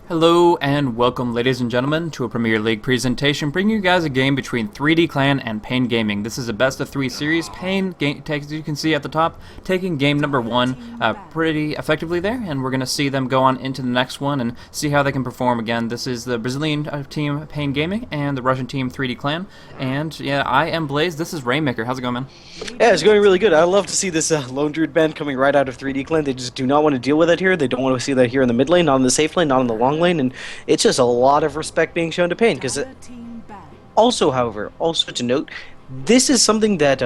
Hello and welcome, ladies and gentlemen, to a Premier League presentation bringing you guys a game between 3D Clan and paiN Gaming. This is a best of 3 series. paiN, as you can see at the top, taking game number 1 pretty effectively there, and we're going to see them go on into the next one and see how they can perform again. This is the Brazilian team paiN Gaming and the Russian team 3D Clan, and yeah, I am Blaze. This is Rainmaker. How's it going, man? Yeah, it's going really good. I love to see this Lone Druid band coming right out of 3D Clan. They just do not want to deal with it here. They don't want to see that here in the mid lane, not in the safe lane, not in the long lane, and it's just a lot of respect being shown to paiN. Because also, however, also to note, this is something that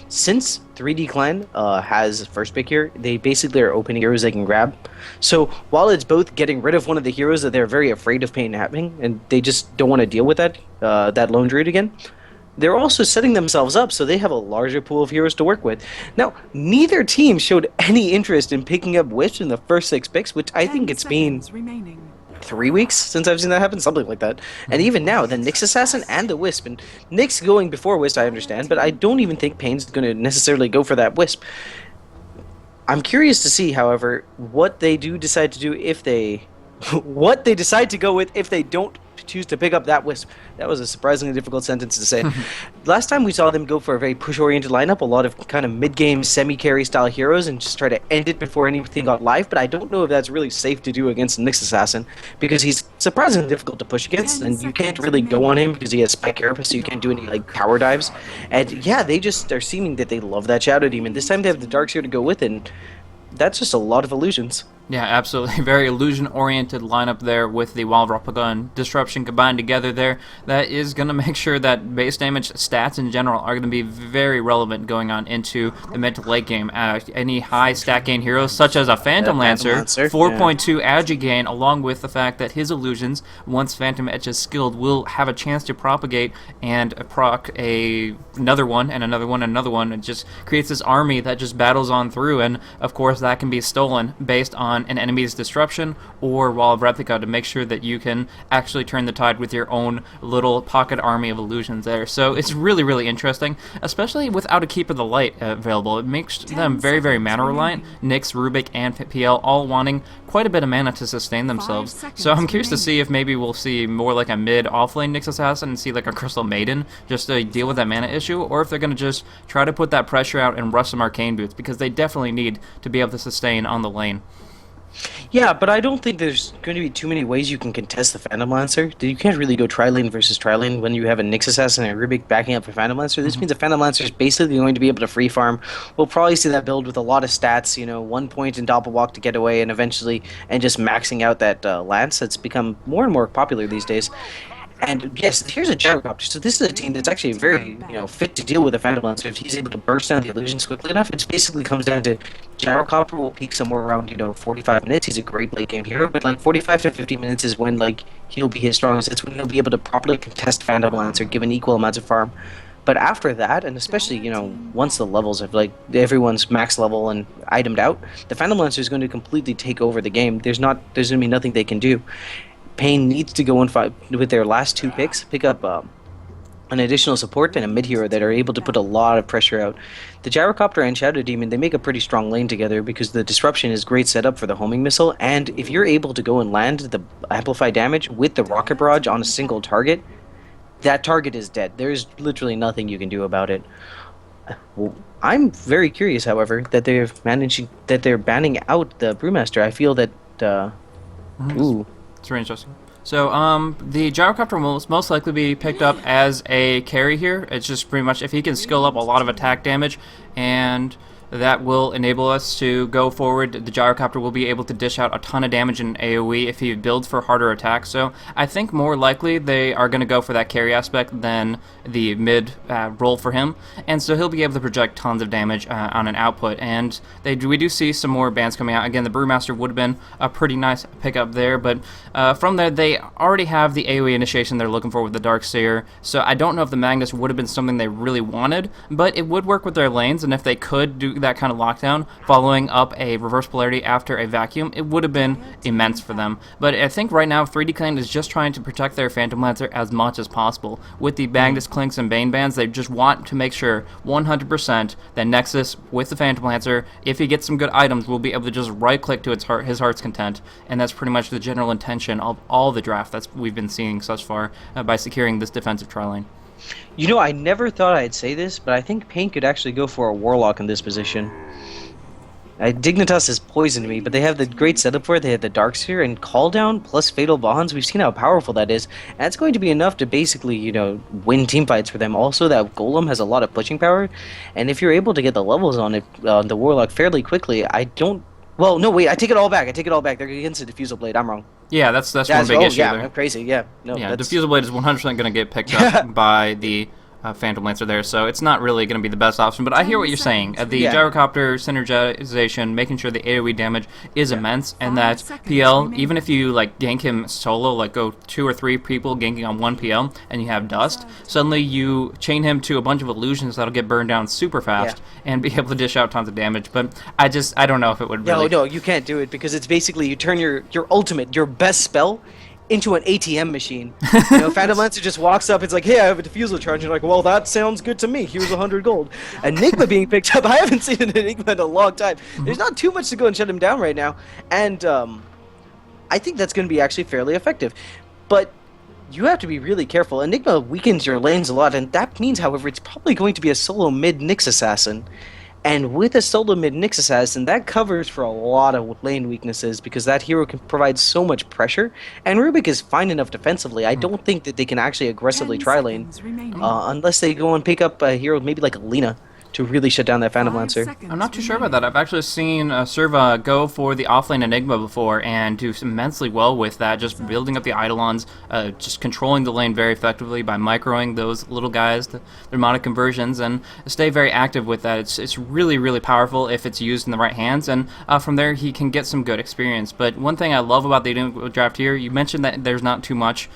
since 3D Clan has first pick here, they basically are open heroes they can grab. So while it's both getting rid of one of the heroes that they're very afraid of paiN happening, and they just don't want to deal with that Lone Druid again, they're also setting themselves up so they have a larger pool of heroes to work with. Now, neither team showed any interest in picking up Wisp in the first 6 picks, which I think it's been 3 weeks since I've seen that happen, something like that. And even now, the Nyx Assassin and the Wisp, and Nyx going before Wisp, I understand, but I don't even think paiN's going to necessarily go for that Wisp. I'm curious to see, however, what they do decide to do if they... what they decide to go with if they don't choose to pick up that Wisp. That was a surprisingly difficult sentence to say. Last time we saw them go for a very push-oriented lineup, a lot of kind of mid-game semi-carry style heroes, and just try to end it before anything got live, but I don't know if that's really safe to do against the Nyx Assassin, because he's surprisingly difficult to push against, and you can't really go on him because he has Spike Carapace, so you can't do any like power dives. And yeah, they just are seeming that they love that Shadow Demon. This time they have the Darkseer to go with, and that's just a lot of illusions. Yeah, absolutely. Very illusion-oriented lineup there with the Wild Replica and Disruption combined together there. That is going to make sure that base damage stats in general are going to be very relevant going on into the mid to late game. Any high stat gain heroes, such as a Phantom Lancer, 4.2 agi gain, along with the fact that his illusions, once Phantom Edge is skilled, will have a chance to propagate and proc another one, and another one, and another one. It just creates this army that just battles on through, and of course that can be stolen based on an enemy's disruption or Wall of Replica to make sure that you can actually turn the tide with your own little pocket army of illusions there. So it's really, really interesting, especially without a Keep of the Light available. It makes them very, very mana reliant. Nyx, Rubik, and TPL all wanting quite a bit of mana to sustain themselves. So I'm curious to see if maybe we'll see more like a mid offlane Nyx Assassin and see like a Crystal Maiden just to deal with that mana issue, or if they're going to just try to put that pressure out and rush some Arcane Boots, because they definitely need to be able to sustain on the lane. Yeah, but I don't think there's going to be too many ways you can contest the Phantom Lancer. You can't really go tri-lane versus tri-lane when you have a Nyx Assassin and a Rubik backing up a Phantom Lancer. This means the Phantom Lancer is basically going to be able to free farm. We'll probably see that build with a lot of stats, 1 point in Doppelwalk to get away, and eventually, and just maxing out that Lance that's become more and more popular these days. And yes, here's a Gyrocopter. So this is a team that's actually very, fit to deal with a Phantom Lancer. If he's able to burst down the illusions quickly enough, it basically comes down to Gyrocopter will peak somewhere around, 45 minutes. He's a great late game hero, but like 45 to 50 minutes is when he'll be his strongest. It's when he'll be able to properly contest Phantom Lancer, given equal amounts of farm. But after that, and especially, once the levels have, everyone's max level and itemed out, the Phantom Lancer is going to completely take over the game. There's going to be nothing they can do. paiN needs to go in with their last 2 picks, pick up an additional support and a mid hero that are able to put a lot of pressure out. The Gyrocopter and Shadow Demon, they make a pretty strong lane together because the Disruption is great setup for the homing missile, and if you're able to go and land the amplified damage with the Rocket Barrage on a single target, that target is dead. There's literally nothing you can do about it. Well, I'm very curious, however, that they're banning out the Brewmaster. I feel that ooh. It's very interesting. So, the Gyrocopter will most likely be picked up as a carry here. It's just pretty much if he can skill up a lot of attack damage, and that will enable us to go forward. The Gyrocopter will be able to dish out a ton of damage in AoE if he builds for harder attacks. So I think more likely they are going to go for that carry aspect than the mid role for him. And so he'll be able to project tons of damage on an output. And we do see some more bans coming out. Again, the Brewmaster would have been a pretty nice pickup there. But from there, they already have the AoE initiation they're looking for with the Darkseer. So I don't know if the Magnus would have been something they really wanted. But it would work with their lanes. And if they could do that kind of lockdown, following up a reverse polarity after a vacuum, it would have been immense for them. But I think right now 3D Clan is just trying to protect their Phantom Lancer as much as possible. With the Magnus Clinks and Bane Bands, they just want to make sure 100% that Nexus with the Phantom Lancer, if he gets some good items, will be able to just right-click to his heart's content, and that's pretty much the general intention of all the draft that we've been seeing thus far by securing this defensive tri-lane. You know, I never thought I'd say this, but I think paiN could actually go for a Warlock in this position. Dignitas has poisoned me, but they have the great setup for it. They have the Dark Sphere and Call Down plus Fatal Bonds. We've seen how powerful that is. And that's going to be enough to basically, you know, win team fights for them. Also, that Golem has a lot of pushing power, and if you're able to get the levels on it, the Warlock fairly quickly, I don't... Well, no, wait, I take it all back. They're against the Diffusal Blade. I'm wrong. Yeah, that's one big issue there. I'm crazy. Yeah, no. Yeah, Diffusal Blade is 100% going to get picked up by the Phantom Lancer there, so it's not really going to be the best option. But I hear what you're saying. The gyrocopter synergization, making sure the AoE damage is immense, and that PL, even if you like gank him solo, like go 2 or 3 people ganking on 1 PL, and you have dust, suddenly you chain him to a bunch of illusions that'll get burned down super fast and be able to dish out tons of damage. But I don't know if it would really... No, you can't do it, because it's basically you turn your ultimate, your best spell, into an ATM machine. You know, Phantom Lancer just walks up, it's like, hey, I have a diffusal charge. And you're like, well, that sounds good to me. Here's 100 gold. Enigma being picked up. I haven't seen an Enigma in a long time. There's not too much to go and shut him down right now. And I think that's going to be actually fairly effective. But you have to be really careful. Enigma weakens your lanes a lot, and that means, however, it's probably going to be a solo mid-Nyx assassin. And with a solo mid-Nyx assassin, that covers for a lot of lane weaknesses, because that hero can provide so much pressure. And Rubik is fine enough defensively. I don't think that they can actually aggressively tri-lane unless they go and pick up a hero maybe like Alina to really shut down that Phantom Lancer. I'm not too sure about that. I've actually seen Serva go for the offlane Enigma before and do immensely well with that, just building up the Eidolons, just controlling the lane very effectively by microing those little guys, their mnemonic conversions, and stay very active with that. It's really, really powerful if it's used in the right hands, and from there he can get some good experience. But one thing I love about the Enigma draft here, you mentioned that there's not too much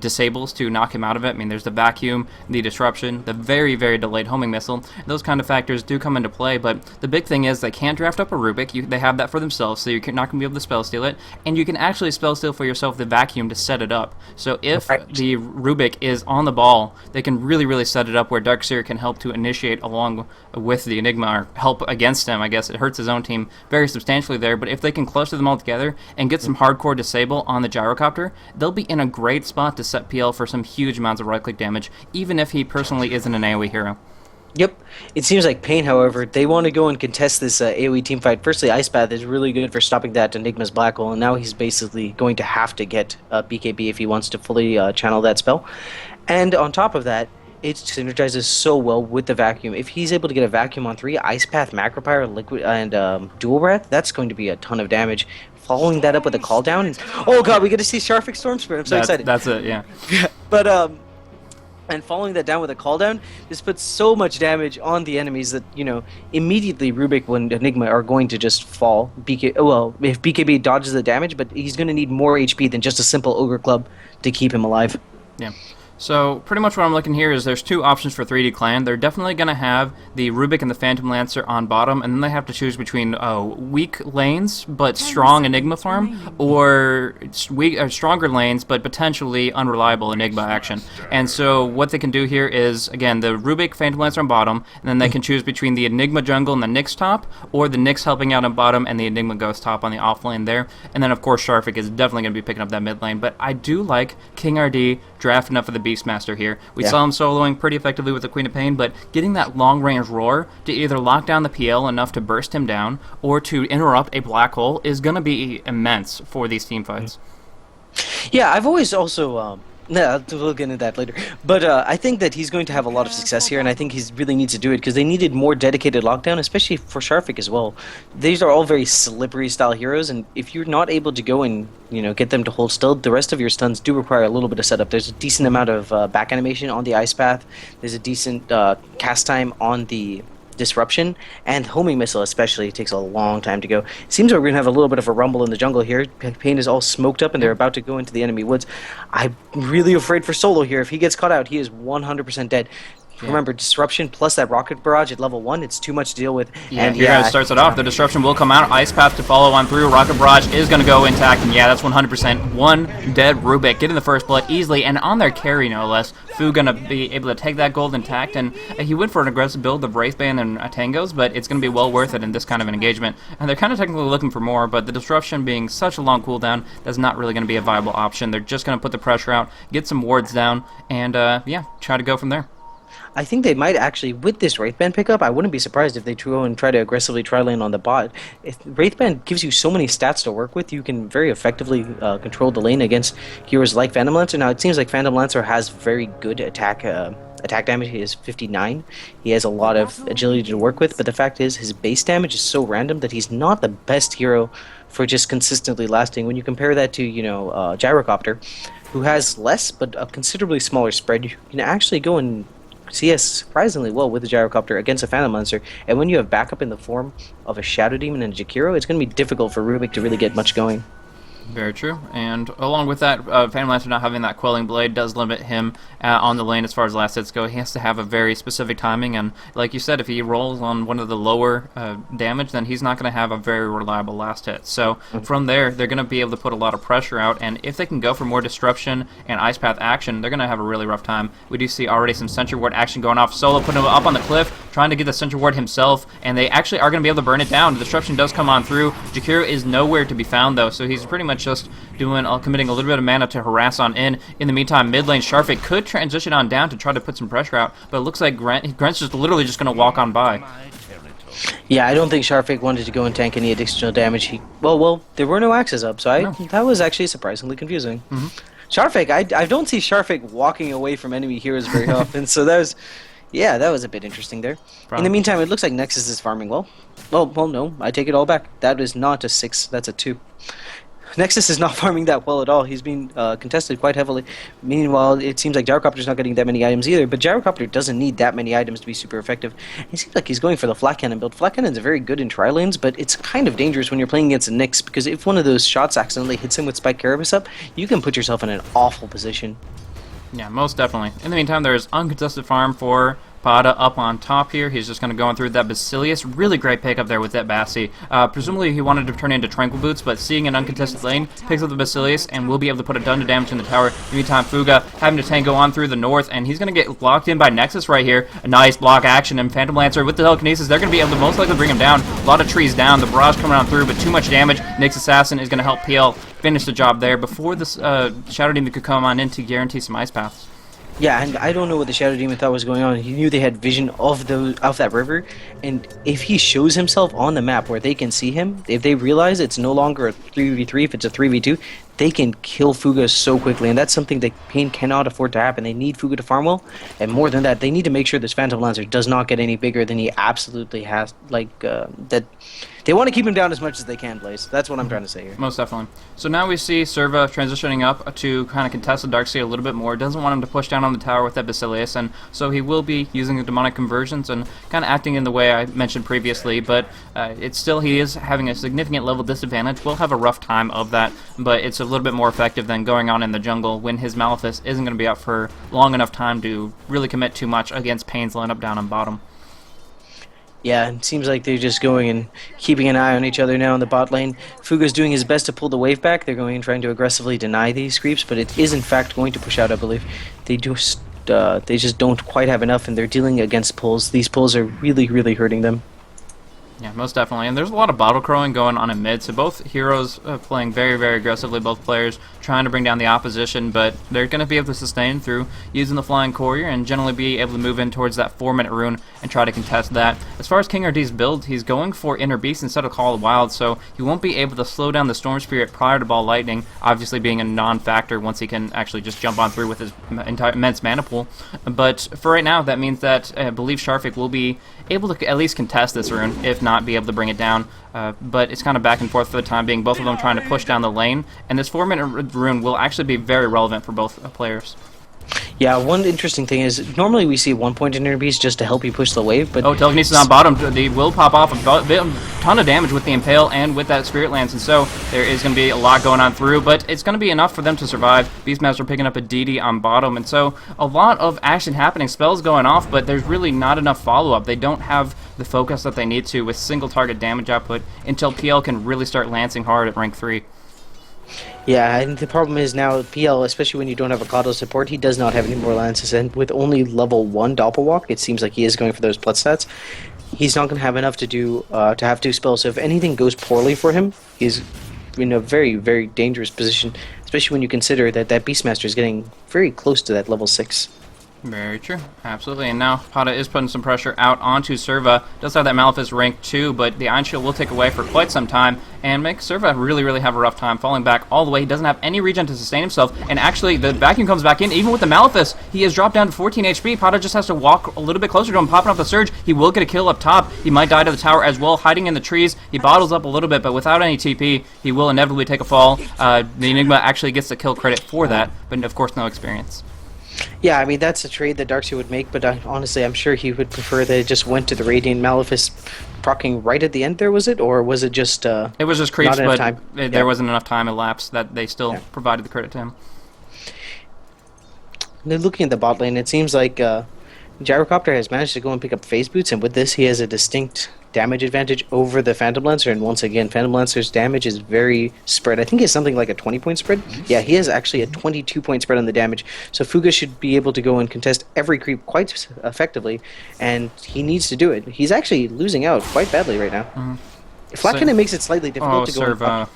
disables to knock him out of it. I mean, there's the vacuum, the disruption, the very, very delayed homing missile. Those kind of factors do come into play, but the big thing is they can't draft up a Rubik. They have that for themselves, so you're not going to be able to spell steal it, and you can actually spell steal for yourself the vacuum to set it up. So if the Rubik is on the ball, they can really, really set it up where Darkseer can help to initiate along with the Enigma, or help against him. I guess it hurts his own team very substantially there, but if they can cluster them all together and get some hardcore disable on the gyrocopter, they'll be in a great spot to set PL for some huge amounts of right-click damage, even if he personally isn't an AoE hero. Yep. It seems like paiN, however, they want to go and contest this AoE team fight. Firstly, Ice Path is really good for stopping that Enigma's Black Hole, and now he's basically going to have to get BKB if he wants to fully channel that spell. And on top of that, it synergizes so well with the vacuum. If he's able to get a vacuum on 3, Ice Path, Macropyre, Liquid, and Dual Breath, that's going to be a ton of damage. Following that up with a Call Down, and, oh god, we get to see Sharfik Storm Spirit. I'm so excited. That's it, yeah. But and following that down with a Call Down, this puts so much damage on the enemies that, you know, immediately Rubik and Enigma are going to just fall. Well, if BKB dodges the damage, but he's going to need more HP than just a simple Ogre Club to keep him alive. Yeah. So pretty much what I'm looking here is there's 2 options for 3D Clan. They're definitely going to have the Rubik and the Phantom Lancer on bottom, and then they have to choose between weak lanes but strong Enigma farm, or stronger lanes but potentially unreliable Enigma action. And so what they can do here is, again, the Rubik, Phantom Lancer on bottom, and then they can choose between the Enigma jungle and the Nyx top, or the Nyx helping out on bottom and the Enigma Ghost top on the off lane there. And then, of course, Sharfik is definitely going to be picking up that mid lane. But I do like King RD drafting up for the Beastmaster here. We saw him soloing pretty effectively with the Queen of Pain, but getting that long-range roar to either lock down the PL enough to burst him down or to interrupt a black hole is going to be immense for these team fights. Yeah, I've always also... No, we'll get into that later. But I think that he's going to have a lot of success here, and I think he really needs to do it because they needed more dedicated lockdown, especially for Sharfik as well. These are all very slippery style heroes, and if you're not able to go and get them to hold still, the rest of your stuns do require a little bit of setup. There's a decent amount of back animation on the Ice Path. There's a decent cast time on the Disruption, and Homing Missile especially takes a long time to go. It seems like we're going to have a little bit of a rumble in the jungle here. paiN is all smoked up and they're about to go into the enemy woods. I'm really afraid for Solo here. If he gets caught out, he is 100% dead. Yeah. Remember, disruption plus that rocket barrage at level 1, it's too much to deal with. Yeah, And here yeah, guys starts it off. The disruption will come out. Ice Path to follow on through. Rocket Barrage is going to go intact. And yeah, that's 100%. One dead Rubik getting the first blood easily. And on their carry, no less. Fu going to be able to take that gold intact. And he went for an aggressive build of Wraithbane and Tangos, but it's going to be well worth it in this kind of an engagement. And they're kind of technically looking for more, but the disruption being such a long cooldown, that's not really going to be a viable option. They're just going to put the pressure out, get some wards down, and yeah, try to go from there. I think they might actually, with this Wraithband pickup, I wouldn't be surprised if they go and try to aggressively tri-lane on the bot. If Wraithband gives you so many stats to work with, you can very effectively control the lane against heroes like Phantom Lancer. Now, it seems like Phantom Lancer has very good attack damage. He is 59. He has a lot of agility to work with, but the fact is his base damage is so random that he's not the best hero for just consistently lasting. When you compare that to, Gyrocopter, who has less but a considerably smaller spread, you can actually go and CS surprisingly well with the Gyrocopter against a Phantom Lancer, and when you have backup in the form of a Shadow Demon and a Jakiro, it's going to be difficult for Rubik to really get much going. Very true. And along with that, Phantom Lancer not having that Quelling Blade does limit him on the lane as far as last hits go. He has to have a very specific timing, and like you said, if he rolls on one of the lower damage, then he's not going to have a very reliable last hit. So from there, they're going to be able to put a lot of pressure out, and if they can go for more disruption and Ice Path action, they're going to have a really rough time. We do see already some Sentry Ward action going off. Solo putting him up on the cliff, trying to get the Sentry Ward himself, and they actually are going to be able to burn it down. The disruption does come on through. Jakiro is nowhere to be found, though, so he's pretty much just committing a little bit of mana to harass on in. In the meantime, mid lane Sharfik could transition on down to try to put some pressure out, but it looks like Grant's just literally just going to walk on by. Yeah, I don't think Sharfik wanted to go and tank any additional damage. Well, there were no axes up, so that was actually surprisingly confusing. Sharfik, I don't see Sharfik walking away from enemy heroes very often, so that was a bit interesting there. In the meantime, it looks like Nexus is farming well. Well, no, I take it all back. That is not a 6, that's a 2. Nexus is not farming that well at all. He's been contested quite heavily. Meanwhile, it seems like Gyrocopter's not getting that many items either, but Gyrocopter doesn't need that many items to be super effective. It seems like he's going for the Flat Cannon build. Flat Cannon's very good in tri-lanes, but it's kind of dangerous when you're playing against a Nyx, because if one of those shots accidentally hits him with Spike Carapace up, you can put yourself in an awful position. Yeah, most definitely. In the meantime, there's uncontested farm for Pada up on top here. He's just going to go on through that Basilius. Really great pick up there with that Bassi. Presumably he wanted to turn into Tranquil Boots, but seeing an uncontested lane, picks up the Basilius and will be able to put a ton of damage in the tower. In the meantime, Fuga having to tango on through the north, and he's going to get locked in by Nexus right here. A nice block action, and Phantom Lancer with the telekinesis, they're going to be able to most likely bring him down. A lot of trees down. The barrage coming on through, but too much damage. Nyx Assassin is going to help PL finish the job there before this Shadow Demon could come on in to guarantee some ice paths. Yeah, and I don't know what the Shadow Demon thought was going on. He knew they had vision of that river, and if he shows himself on the map where they can see him, if they realize it's no longer a 3v3, if it's a 3v2, they can kill Fuga so quickly, and that's something that paiN cannot afford to happen. They need Fuga to farm well, and more than that, they need to make sure this Phantom Lancer does not get any bigger than he absolutely has. That they want to keep him down as much as they can, Blaze. That's what I'm trying to say here. Most definitely. So now we see Serva transitioning up to kind of contest the Darkseid a little bit more. Doesn't want him to push down on the tower with that Basilius, and so he will be using the demonic conversions and kind of acting in the way I mentioned previously, but it's still, he is having a significant level disadvantage. We'll have a rough time of that, but it's a little bit more effective than going on in the jungle when his Malefice isn't going to be out for long enough time to really commit too much against paiN's lineup down on bottom. Yeah, it seems like they're just going and keeping an eye on each other now in the bot lane. Fuga's doing his best to pull the wave back. They're going and trying to aggressively deny these creeps, but it is in fact going to push out, I believe. They just don't quite have enough, and they're dealing against pulls. These pulls are really, really hurting them. Yeah, most definitely. And there's a lot of bottle crowing going on in mid, so both heroes playing very, very aggressively, both players trying to bring down the opposition, but they're going to be able to sustain through using the Flying Courier and generally be able to move in towards that 4-minute rune and try to contest that. As far as King RD's build, he's going for Inner Beast instead of Call of Wild, so he won't be able to slow down the Storm Spirit prior to Ball Lightning, obviously being a non-factor once he can actually just jump on through with his immense mana pool. But for right now, that means that I believe Sharfik will be able to at least contest this rune, if not be able to bring it down. But it's kind of back and forth for the time being, both of them trying to push down the lane, and this 4-minute rune will actually be very relevant for both players. Yeah, one interesting thing is normally we see 1 point enemies just to help you push the wave, but Oh, telekinesis on bottom. They will pop off a ton of damage with the Impale and with that Spirit Lance, and so there is going to be a lot going on through, but it's going to be enough for them to survive. Beastmaster picking up a DD on bottom, and so a lot of action happening, spells going off, but there's really not enough follow-up. They don't have the focus that they need to with single target damage output until PL can really start lancing hard at rank 3. yeah, and the problem is now PL, especially when you don't have a Kato support, he does not have any more lances, and with only level 1 Doppelwalk, it seems like he is going for those plus stats. He's not going to have enough to do to have 2 spells, so if anything goes poorly for him, he's in a very, very dangerous position, especially when you consider that that Beastmaster is getting very close to that level 6. Very true, absolutely. And now Pada is putting some pressure out onto Serva. Does have that Malefice rank 2, but the Iron Shield will take away for quite some time and make Serva really, really have a rough time, falling back all the way. He doesn't have any regen to sustain himself, and actually the vacuum comes back in. Even with the Malefice, he has dropped down to 14 HP. Pada just has to walk a little bit closer to him, popping off the Surge. He will get a kill up top. He might die to the tower as well, hiding in the trees. He bottles up a little bit, but without any TP, he will inevitably take a fall. The Enigma actually gets the kill credit for that, but of course no experience. Yeah, I mean, that's a trade that Darkseid would make, but honestly, I'm sure he would prefer that it just went to the Radiant Malefice proccing right at the end there, was it? Or was it just it was just creeps, but there yeah. wasn't enough time elapsed that they still provided the credit to him. They're looking at the bot lane. It seems like Gyrocopter has managed to go and pick up Phase Boots, and with this, he has a distinct damage advantage over the Phantom Lancer. And once again, Phantom Lancer's damage is very spread. I think he has something like a 20-point spread. Yeah, he has actually a 22-point spread on the damage. So Fuga should be able to go and contest every creep quite effectively, and he needs to do it. He's actually losing out quite badly right now. Flat Cannon makes it slightly difficult to go. Serva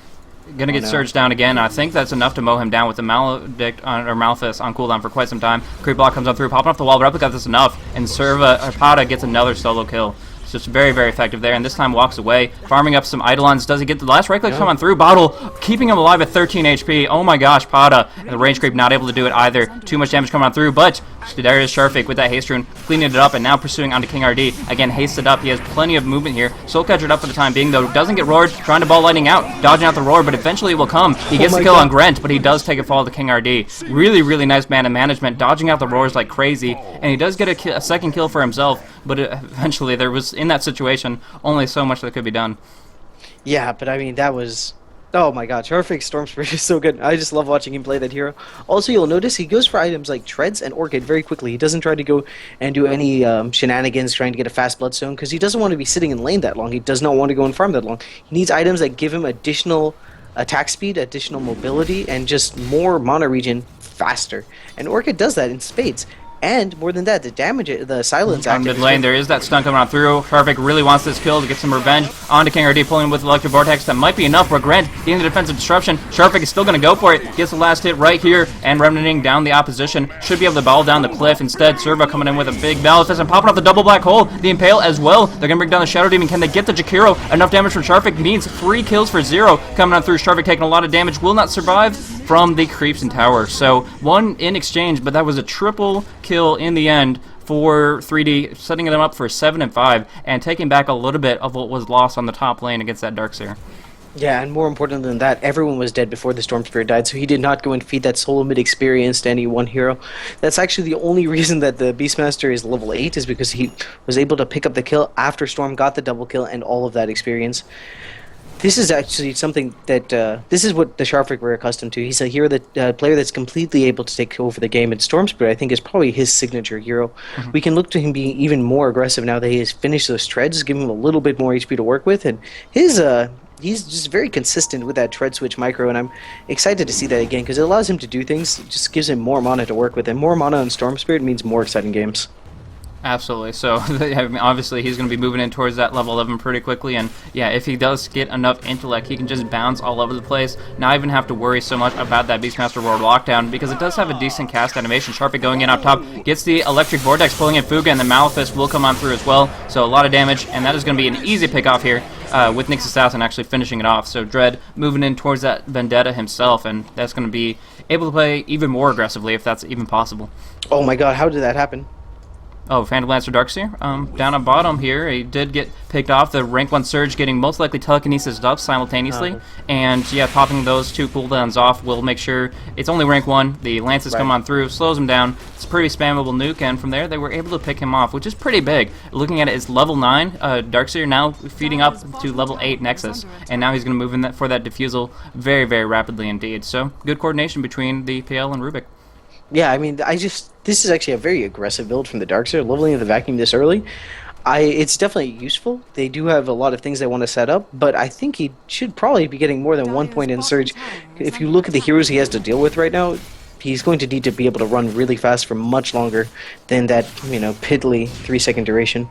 gonna get surged down again. I think that's enough to mow him down with the Malefice on cooldown for quite some time. Creep block comes on through, popping off the wall. Replica, that's enough, and Pada gets another solo kill. It's just very, very effective there, and this time walks away, farming up some Eidolons. Does he get the last right click come on through? Bottle, keeping him alive at 13 HP. Oh my gosh, Pada. And the range creep not able to do it either. Too much damage coming on through, but there is Sharfik with that haste rune, cleaning it up, and now pursuing onto King RD. Again, hasted up. He has plenty of movement here. Soulcatcher up for the time being, though. Doesn't get roared, trying to ball lightning out, dodging out the roar, but eventually it will come. He gets the kill on Grent, but he does take a fall to King RD. Really, really nice mana management, dodging out the roars like crazy, and he does get a second kill for himself, but eventually there was, in that situation, only so much that could be done. Yeah, but I mean, that was... Oh my god, Sharfik Storm Spirit is so good. I just love watching him play that hero. Also, you'll notice he goes for items like Treads and Orchid very quickly. He doesn't try to go and do any shenanigans trying to get a fast Bloodstone, because he doesn't want to be sitting in lane that long. He does not want to go and farm that long. He needs items that give him additional attack speed, additional mobility, and just more mana regen faster. And Orchid does that in spades. And more than that, the damage, the silence on mid lane, there is that stun coming on through. Sharfik really wants this kill to get some revenge onto King RD, pulling with Electric Vortex. That might be enough for Grant getting the defensive disruption. Sharfik is still going to go for it. Gets the last hit right here and remnanting down the opposition. Should be able to ball down the cliff. Instead, Serva coming in with a big Malefice and popping off the double black hole. The Impale as well. They're going to bring down the Shadow Demon. Can they get the Jakiro? Enough damage from Sharfik. Needs 3 kills for 0. Coming on through. Sharfik taking a lot of damage. Will not survive from the creeps and towers. So 1 in exchange, but that was a triple kill in the end for 3D, setting them up for 7 and 5 and taking back a little bit of what was lost on the top lane against that Darkseer. Yeah, and more important than that, everyone was dead before the Storm Spirit died, so he did not go and feed that solo mid experience to any one hero. That's actually the only reason that the Beastmaster is level 8, is because he was able to pick up the kill after Storm got the double kill and all of that experience. This is actually something that, this is what the Sharfik we're accustomed to. He's a hero that, player that's completely able to take over the game, and Storm Spirit, I think, is probably his signature hero. We can look to him being even more aggressive now that he has finished those treads, giving him a little bit more HP to work with, and his, he's just very consistent with that tread switch micro, and I'm excited to see that again, because it allows him to do things, it just gives him more mana to work with, and more mana on Storm Spirit means more exciting games. Absolutely. So I mean, obviously he's going to be moving in towards that level 11 pretty quickly, and yeah, if he does get enough intellect, he can just bounce all over the place, not even have to worry so much about that Beastmaster Roar lockdown, because it does have a decent cast animation. Sharpie going in up top, gets the Electric Vortex, pulling in Fuga, and the Malefice will come on through as well, so a lot of damage, and that is going to be an easy pick off here with Nyx Assassin actually finishing it off. So Dread moving in towards that Vendetta himself, and that's going to be able to play even more aggressively if that's even possible. Oh my god, how did that happen? Oh, Phantom Lancer Darkseer, down at bottom here, he did get picked off. The rank 1 Surge getting most likely telekinesis up simultaneously, and yeah, popping those 2 cooldowns off will make sure it's only rank 1. The Lances come on through, slows him down. It's a pretty spammable nuke, and from there they were able to pick him off, which is pretty big. Looking at it, it's level 9 Darkseer now feeding up to level 8 Nexus, and now he's going to move in for that defusal very, very rapidly indeed. So good coordination between the PL and Rubik. Yeah, I mean, this is actually a very aggressive build from the Darkseer, leveling the vacuum this early. It's definitely useful. They do have a lot of things they want to set up, but I think he should probably be getting more than 1 point in Surge. If you look at the heroes he has to deal with right now, he's going to need to be able to run really fast for much longer than that, piddly 3-second duration.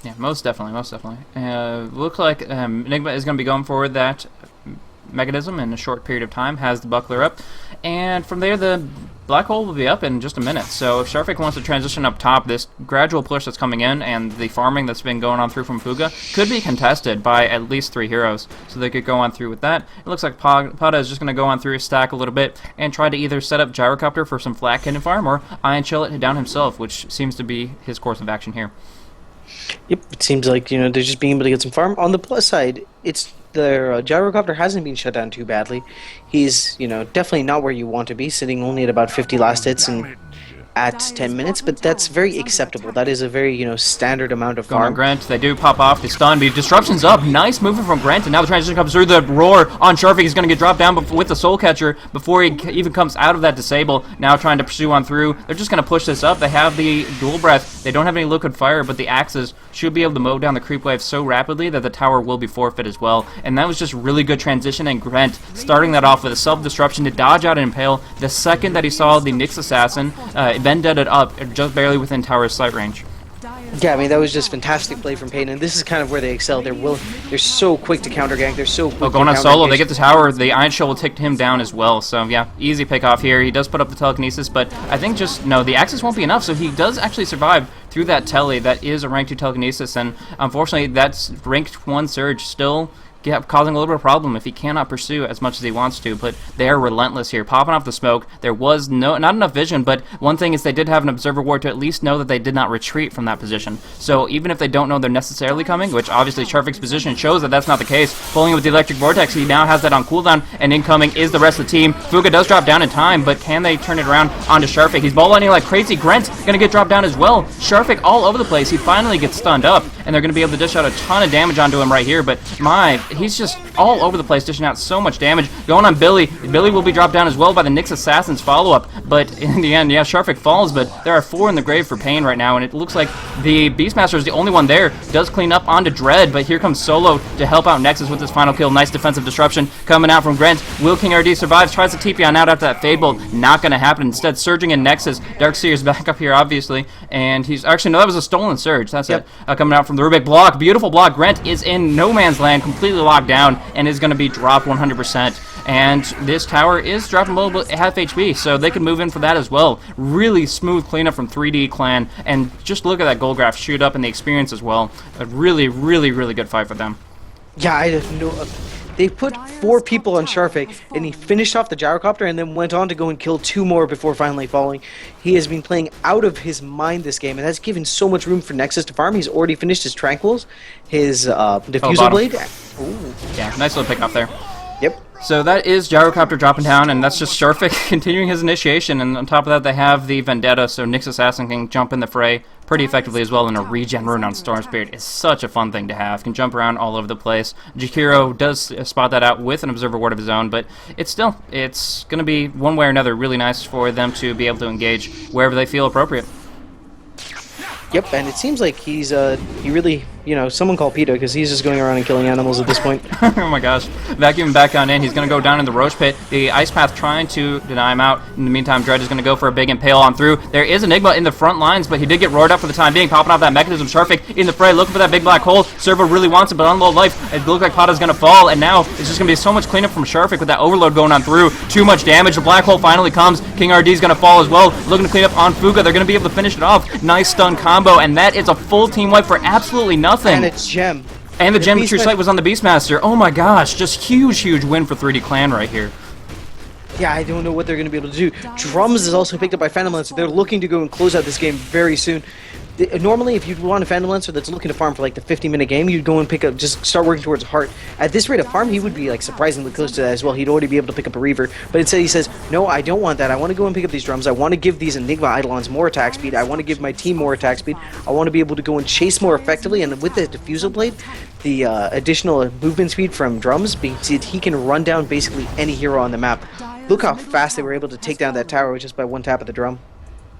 Yeah, most definitely, most definitely. Looks like Enigma is going to be going forward that mechanism in a short period of time, has the buckler up, and from there the black hole will be up in just a minute. So if Sharfik wants to transition up top, this gradual push that's coming in and the farming that's been going on through from Fuga could be contested by at least 3 heroes, so they could go on through with that. It looks like Pada is just going to go on through his stack a little bit and try to either set up Gyrocopter for some flat cannon farm or Iron Chill it down himself, which seems to be his course of action here. Yep, it seems like they're just being able to get some farm. On the plus side, it's the Gyrocopter hasn't been shut down too badly. He's definitely not where you want to be, sitting only at about 50 last hits and at 10 minutes, but that's very acceptable. That is a very standard amount of farm. Going on Grant, they do pop off the stun, but disruption's up. Nice movement from Grant, and now the transition comes through. The roar on Sharfik. He's going to get dropped down with the Soul Catcher before he even comes out of that disable. Now trying to pursue on through. They're just going to push this up. They have the dual breath. They don't have any liquid fire, but the axes should be able to mow down the creep wave so rapidly that the tower will be forfeit as well. And that was just really good transition, and Grant starting that off with a self-disruption to dodge out and impale. The second that he saw the Nyx Assassin, vendetted up just barely within tower's sight range. Yeah, I mean, that was just fantastic play from paiN, and this is kind of where they excel. They're so quick to counter gank. They're so quick going to on solo. They engage. get the tower. The Iron Show will take him down as well. So yeah, easy pick off here. He does put up the telekinesis, but I think the axis won't be enough. So he does actually survive through that tele. That is a rank 2 telekinesis, and unfortunately, that's ranked 1 Surge still causing a little bit of problem if he cannot pursue as much as he wants to, but they are relentless here, popping off the smoke. There was not enough vision, but one thing is they did have an observer ward to at least know that they did not retreat from that position. So even if they don't know they're necessarily coming, which obviously Sharfik's position shows that that's not the case, pulling with the electric vortex, he now has that on cooldown, and incoming is the rest of the team. Fuga does drop down in time, but can they turn it around onto Sharfik? He's ball lining like crazy. Grant's gonna get dropped down as well. Sharfik all over the place. He finally gets stunned up, and they're gonna be able to dish out a ton of damage onto him right here, but he's just all over the place, dishing out so much damage. Going on Billy. Billy will be dropped down as well by the Nyx Assassin's follow-up, but in the end, yeah, Sharfik falls, but there are 4 in the grave for paiN right now, and it looks like the Beastmaster is the only one there. Does clean up onto Dread, but here comes Solo to help out Nexus with his final kill. Nice defensive disruption coming out from Grant. Will King RD survives, tries to TP on out after that Fade Bolt. Not going to happen. Instead, surging in Nexus. Darkseer's back up here, obviously, and he's actually, no, that was a stolen Surge. That's it. Coming out from the Rubik block. Beautiful block. Grant is in no man's land, completely locked down, and is going to be dropped 100%. And this tower is dropping a little bit half HP, so they can move in for that as well. Really smooth cleanup from 3D Clan, and just look at that gold graph shoot up and the experience as well. A really, really, really good fight for them. Yeah, I didn't know. They put 4 people on Sharfik, and he finished off the Gyrocopter and then went on to go and kill 2 more before finally falling. He has been playing out of his mind this game, and that's given so much room for Nexus to farm. He's already finished his Tranquils, his Diffusal Blade. Ooh. Yeah, nice little pick off there. Yep. So that is Gyrocopter dropping down, and that's just Sharfik continuing his initiation, and on top of that they have the Vendetta, so Nyx Assassin can jump in the fray pretty effectively as well, and a regen rune on Storm Spirit is such a fun thing to have. Can jump around all over the place. Jakiro does spot that out with an Observer Ward of his own, but it's going to be one way or another really nice for them to be able to engage wherever they feel appropriate. Yep, and it seems like he really, someone call PETA, because he's just going around and killing animals at this point. Oh my gosh. Vacuum back on in. He's going to go down in the Roche Pit. The Ice Path trying to deny him out. In the meantime, Dredge is going to go for a big impale on through. There is Enigma in the front lines, but he did get roared up for the time being, popping off that mechanism. Sharfik in the fray, looking for that big black hole. Servo really wants it, but on low life, it looks like Pata's going to fall, and now it's just going to be so much cleanup from Sharfik with that overload going on through. Too much damage. The black hole finally comes. King RD is going to fall as well. Looking to clean up on Fuga. They're going to be able to finish it off. Nice stun combo, and that is a full team wipe for absolutely nothing. And it's Gem. And the Gem True Sight was on the Beastmaster. Oh my gosh, just huge win for 3D Clan right here. Yeah, I don't know what they're going to be able to do. Drums is also picked up by Phantom Lancer. They're looking to go and close out this game very soon. Normally, if you want a Phantom Lancer that's looking to farm for like the 50-minute game, you'd go and pick up, just start working towards a heart. At this rate of farm, he would be like surprisingly close to that as well. He'd already be able to pick up a Reaver. But instead he says, no, I don't want that. I want to go and pick up these drums. I want to give these Enigma Eidolons more attack speed. I want to give my team more attack speed. I want to be able to go and chase more effectively. And with the Diffusal Blade, the additional movement speed from drums, he can run down basically any hero on the map. Look how fast they were able to take down that tower just by one tap of the drum.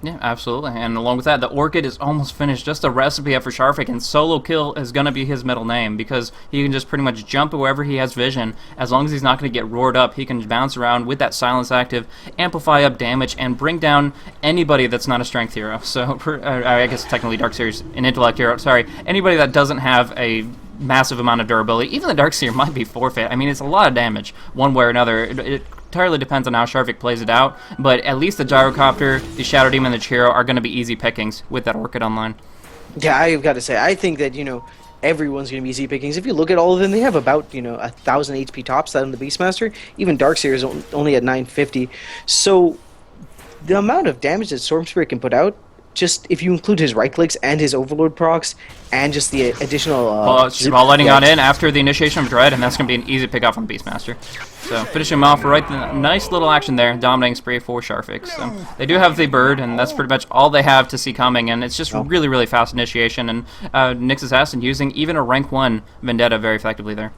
Yeah, absolutely. And along with that, the Orchid is almost finished. Just a recipe for Sharvik, and solo kill is going to be his middle name because he can just pretty much jump wherever he has vision. As long as he's not going to get roared up, he can bounce around with that silence active, amplify up damage, and bring down anybody that's not a strength hero. So, I guess technically Darkseer's an intellect hero. Sorry, anybody that doesn't have a massive amount of durability. Even the Darkseer might be forfeit. I mean, it's a lot of damage one way or another. It entirely depends on how Sharvik plays it out, but at least the Gyrocopter, the Shadow Demon, and the Chiro are going to be easy pickings with that Orchid online. Yeah, I've got to say, I think that, everyone's going to be easy pickings. If you look at all of them, they have about, 1,000 HP tops out on the Beastmaster. Even Darkseer is only at 950. So, the amount of damage that Storm Spirit can put out, just if you include his right clicks and his Overlord procs and just the additional ball lighting on in after the initiation of Dread, and that's going to be an easy pick off on Beastmaster. So finish him off right, nice little action there, dominating spree for Sharvik. So they do have the bird, and that's pretty much all they have to see coming, and it's just really, really fast initiation, and Nyx Assassin using even a rank 1 Vendetta very effectively there.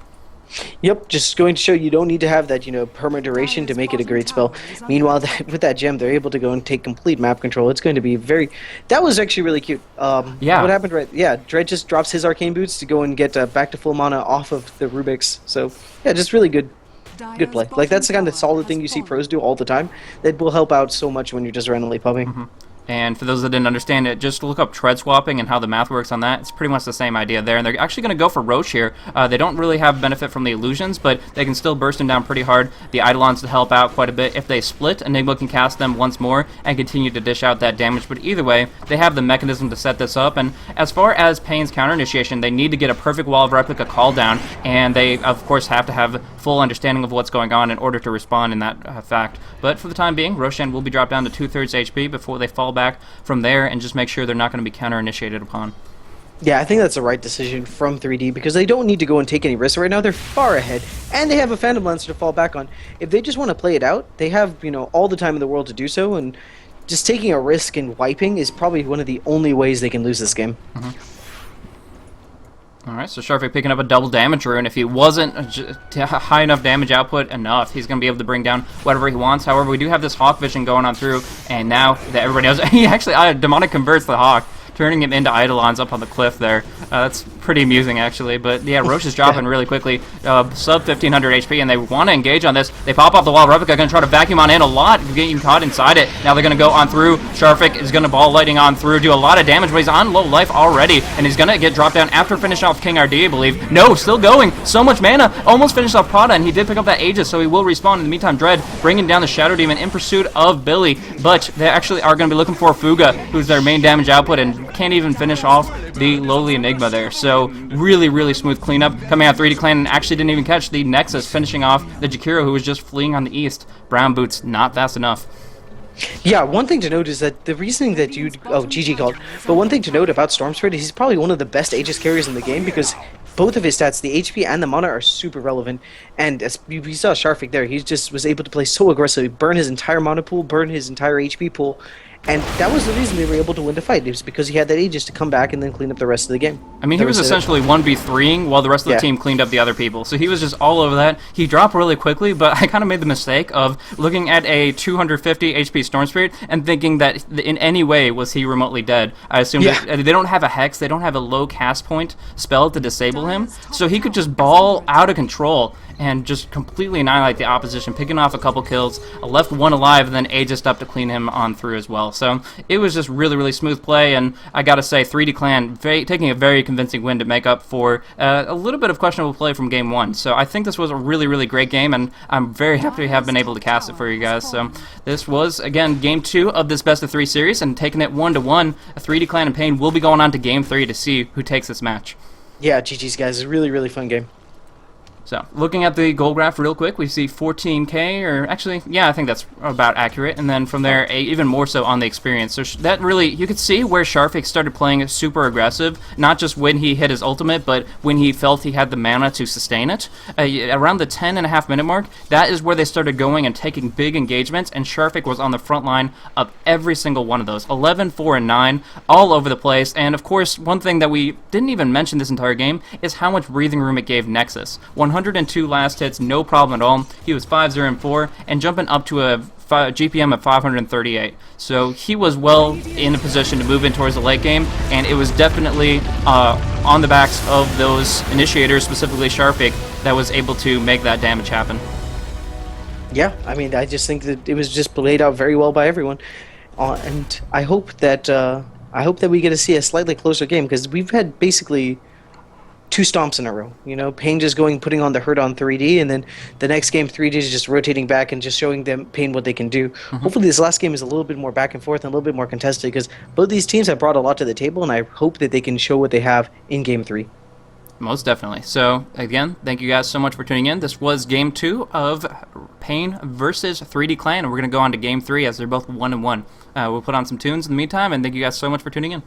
Yep, just going to show you don't need to have that, perma duration to make it a great spell. Meanwhile, with that gem, they're able to go and take complete map control. It's going to be very... That was actually really cute. Yeah. What happened right... Yeah, Dread just drops his Arcane Boots to go and get back to full mana off of the Rubik's. So, yeah, just really good play. Like, that's the kind of solid thing you see pros do all the time that will help out so much when you're just randomly pubbing. Mm-hmm. And for those that didn't understand it, just look up tread swapping and how the math works on that. It's pretty much the same idea there. And they're actually going to go for Roche here. They don't really have benefit from the illusions, but they can still burst him down pretty hard. The Eidolons to help out quite a bit. If they split, Enigma can cast them once more and continue to dish out that damage. But either way, they have the mechanism to set this up. And as far as paiN's counter initiation, they need to get a perfect Wall of Replica call down. And they, of course, have to have full understanding of what's going on in order to respond in that fact. But for the time being, Roshan will be dropped down to 2/3 HP before they fall back from there and just make sure they're not going to be counter-initiated upon. Yeah, I think that's the right decision from 3D because they don't need to go and take any risks right now. They're far ahead, and they have a Phantom Lancer to fall back on. If they just want to play it out, they have, all the time in the world to do so, and just taking a risk and wiping is probably one of the only ways they can lose this game. Mm-hmm. Alright, so Sharvik picking up a double damage rune. If he wasn't high enough damage output enough, he's going to be able to bring down whatever he wants. However, we do have this Hawk vision going on through, and now that everybody knows, he actually Demonic converts the Hawk, turning him into Eidolons up on the cliff there. That's pretty amusing, actually. But yeah, Roche is dropping really quickly, sub 1500 HP, and they want to engage on this. They pop off the wall. Replica going to try to vacuum on in a lot, getting caught inside it. Now they're going to go on through. Sharvik is going to ball lighting on through, do a lot of damage, but he's on low life already, and he's going to get dropped down after finishing off King RD, I believe. No, still going. So much mana. Almost finished off Prada, and he did pick up that Aegis, so he will respawn. In the meantime, Dread bringing down the Shadow Demon in pursuit of Billy, but they actually are going to be looking for Fuga, who's their main damage output, and can't even finish off the lowly Enigma there. So really, really smooth cleanup coming out 3D Clan, and actually didn't even catch the Nexus, finishing off the Jakiro, who was just fleeing on the east. Brown Boots not fast enough. Yeah, one thing to note is that the reasoning that GG called, but one thing to note about Storm Spirit is he's probably one of the best Aegis carriers in the game because both of his stats, the HP and the mana, are super relevant. And as we saw Sharvik there, he just was able to play so aggressively, burn his entire mana pool, burn his entire HP pool. And that was the reason they were able to win the fight. It was because he had that Aegis to come back and then clean up the rest of the game. I mean, he was essentially 1v3ing while the rest of the team cleaned up the other people. So he was just all over that. He dropped really quickly, but I kind of made the mistake of looking at a 250 HP Storm Spirit and thinking that in any way was he remotely dead. I assumed that they don't have a Hex, they don't have a low cast point spell to disable him, so he could just ball out of control and just completely annihilate the opposition, picking off a couple kills, left one alive, and then Aegis up to clean him on through as well. So it was just really, really smooth play, and I gotta say, 3D Clan taking a very convincing win to make up for a little bit of questionable play from Game 1. So I think this was a really, really great game, and I'm very happy to have been able to cast it for you guys. So this was, again, Game 2 of this Best of 3 series, and taking it 1-1, 3D Clan and paiN will be going on to Game 3 to see who takes this match. Yeah, GG's guys, it's a really, really fun game. So, looking at the goal graph real quick, we see 14K, or actually, yeah, I think that's about accurate. And then from there, even more so on the experience. So that really, you could see where Sharfik started playing super aggressive, not just when he hit his ultimate, but when he felt he had the mana to sustain it. Around the 10.5-minute mark, that is where they started going and taking big engagements, and Sharfik was on the front line of every single one of those. 11, 4, and 9, all over the place. And of course, one thing that we didn't even mention this entire game is how much breathing room it gave Nexus. 102 last hits, no problem at all. He was 5-0 and 4, and jumping up to a GPM of 538. So he was well in a position to move in towards the late game, and it was definitely on the backs of those initiators, specifically Sharfik, that was able to make that damage happen. Yeah, I mean, I just think that it was just played out very well by everyone, and I hope that we get to see a slightly closer game, because we've had basically 2 stomps in a row. You know, paiN just putting on the hurt on 3D, and then the next game 3D is just rotating back and just showing them paiN what they can do. Hopefully this last game is a little bit more back and forth and a little bit more contested, because both these teams have brought a lot to the table, and I hope that they can show what they have in Game 3. Most definitely. So, again, thank you guys so much for tuning in. This was Game 2 of paiN versus 3D Clan, and we're going to go on to Game 3 as they're both 1-1. We'll put on some tunes in the meantime, and thank you guys so much for tuning in.